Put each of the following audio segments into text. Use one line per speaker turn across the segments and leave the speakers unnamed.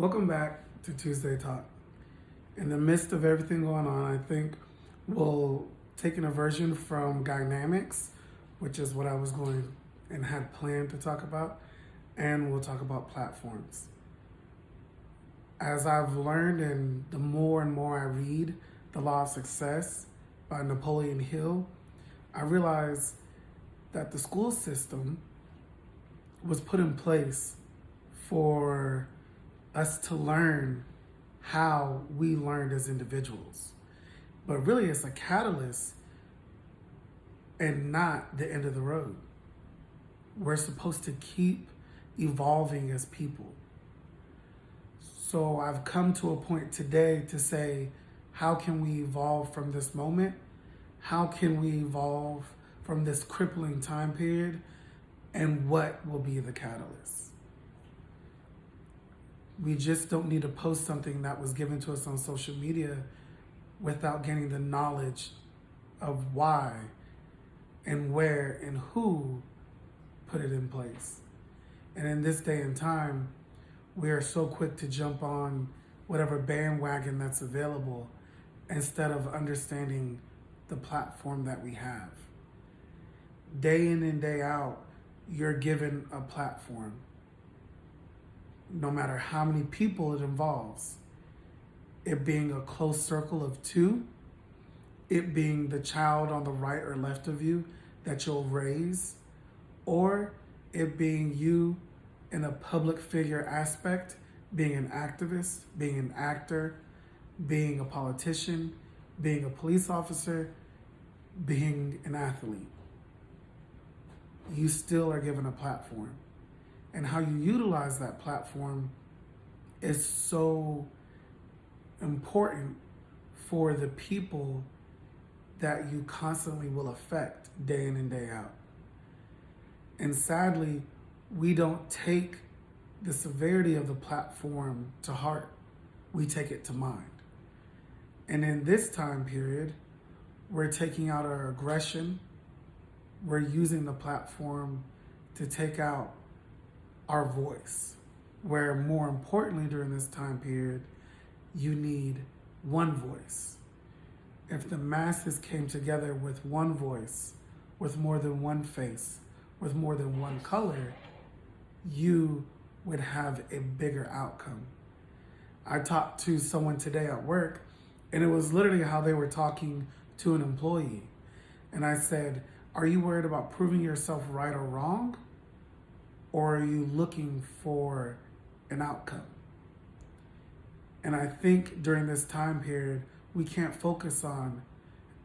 Welcome back to Tuesday Talk. In the midst of everything going on, I think we'll take an aversion from dynamics, which is what I was going and had planned to talk about, and we'll talk about platforms. As I've learned, and the more and more I read The Law of Success by Napoleon Hill, I realize that the school system was put in place for us to learn how we learned as individuals. But really, it's a catalyst and not the end of the road. We're supposed to keep evolving as people. So I've come to a point today to say, how can we evolve from this moment? How can we evolve from this crippling time period? And what will be the catalyst? We just don't need to post something that was given to us on social media without getting the knowledge of why and where and who put it in place. And in this day and time, we are so quick to jump on whatever bandwagon that's available instead of understanding the platform that we have. Day in and day out, you're given a platform. No matter how many people it involves, it being a close circle of two, it being the child on the right or left of you that you'll raise, or it being you in a public figure aspect, being an activist, being an actor, being a politician, being a police officer, being an athlete. You still are given a platform. And how you utilize that platform is so important for the people that you constantly will affect day in and day out. And sadly, we don't take the severity of the platform to heart. We take it to mind. And in this time period, we're taking out our aggression. We're using the platform to take out our voice, where more importantly during this time period, you need one voice. If the masses came together with one voice, with more than one face, with more than one color, you would have a bigger outcome. I talked to someone today at work, and it was literally how they were talking to an employee. And I said, are you worried about proving yourself right or wrong? Or are you looking for an outcome? And I think during this time period, we can't focus on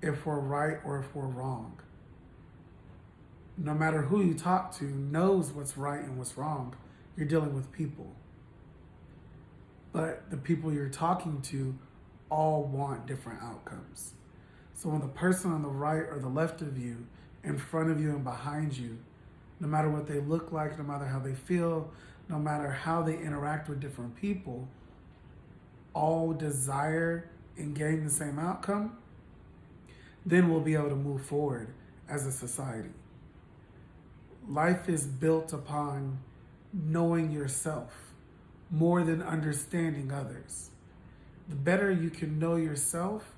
if we're right or if we're wrong. No matter who you talk to knows what's right and what's wrong. You're dealing with people. But the people you're talking to all want different outcomes. So when the person on the right or the left of you, in front of you and behind you, no matter what they look like, no matter how they feel, no matter how they interact with different people, all desire and gain the same outcome, then we'll be able to move forward as a society. Life is built upon knowing yourself more than understanding others. The better you can know yourself,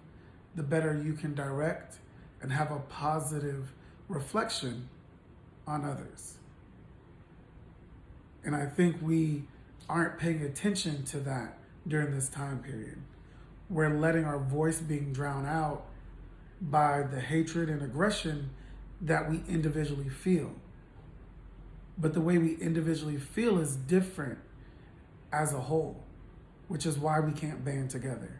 the better you can direct and have a positive reflection on others. And I think we aren't paying attention to that during this time period. We're letting our voice being drowned out by the hatred and aggression that we individually feel. But the way we individually feel is different as a whole, which is why we can't band together.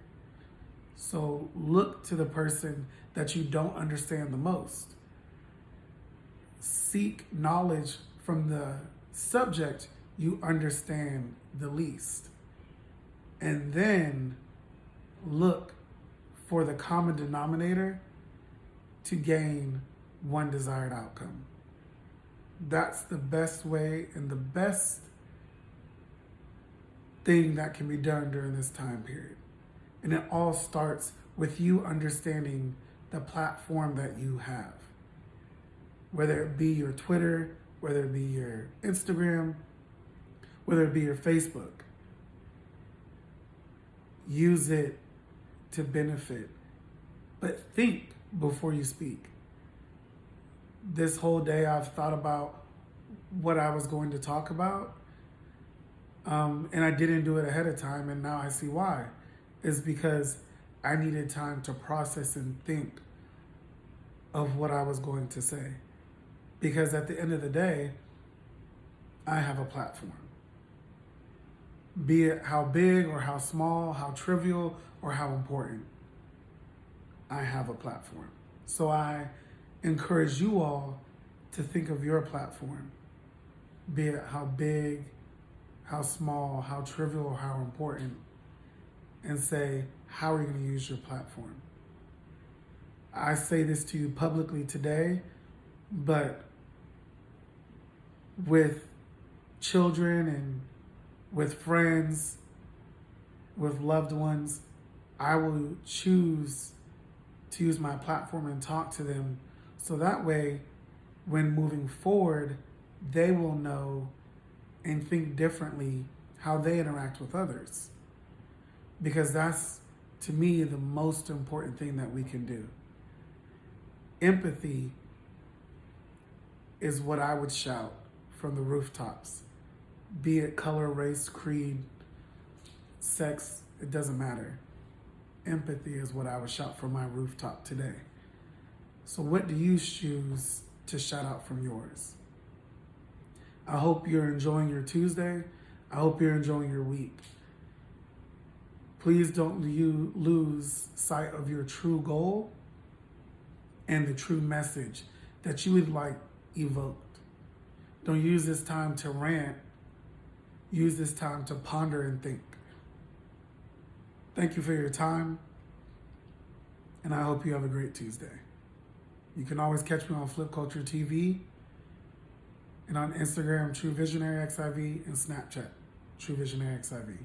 So look to the person that you don't understand the most. Seek knowledge from the subject you understand the least. And then look for the common denominator to gain one desired outcome. That's the best way and the best thing that can be done during this time period. And it all starts with you understanding the platform that you have. Whether it be your Twitter, whether it be your Instagram, whether it be your Facebook. use it to benefit, but think before you speak. This whole day I've thought about what I was going to talk about, and I didn't do it ahead of time, and now I see why. It's because I needed time to process and think of what I was going to say. Because at the end of the day, I have a platform. Be it how big or how small, how trivial or how important, I have a platform. So I encourage you all to think of your platform, be it how big, how small, how trivial, or how important, and say, how are you going to use your platform? I say this to you publicly today, but with children and with friends, with loved ones, I will choose to use my platform and talk to them so that way, when moving forward, they will know and think differently how they interact with others. Because that's, to me, the most important thing that we can do. Empathy is what I would shout from the rooftops. Be it color, race, creed, sex, it doesn't matter. Empathy is what I would shout from my rooftop today. So what do you choose to shout out from yours? I hope you're enjoying your Tuesday. I hope you're enjoying your week. Please don't lose sight of your true goal and the true message that you would like evoked. Don't use this time to rant. Use this time to ponder and think. Thank you for your time, and I hope you have a great Tuesday. You can always catch me on Flip Culture TV, and on Instagram, True Visionary XIV, and Snapchat, True Visionary XIV.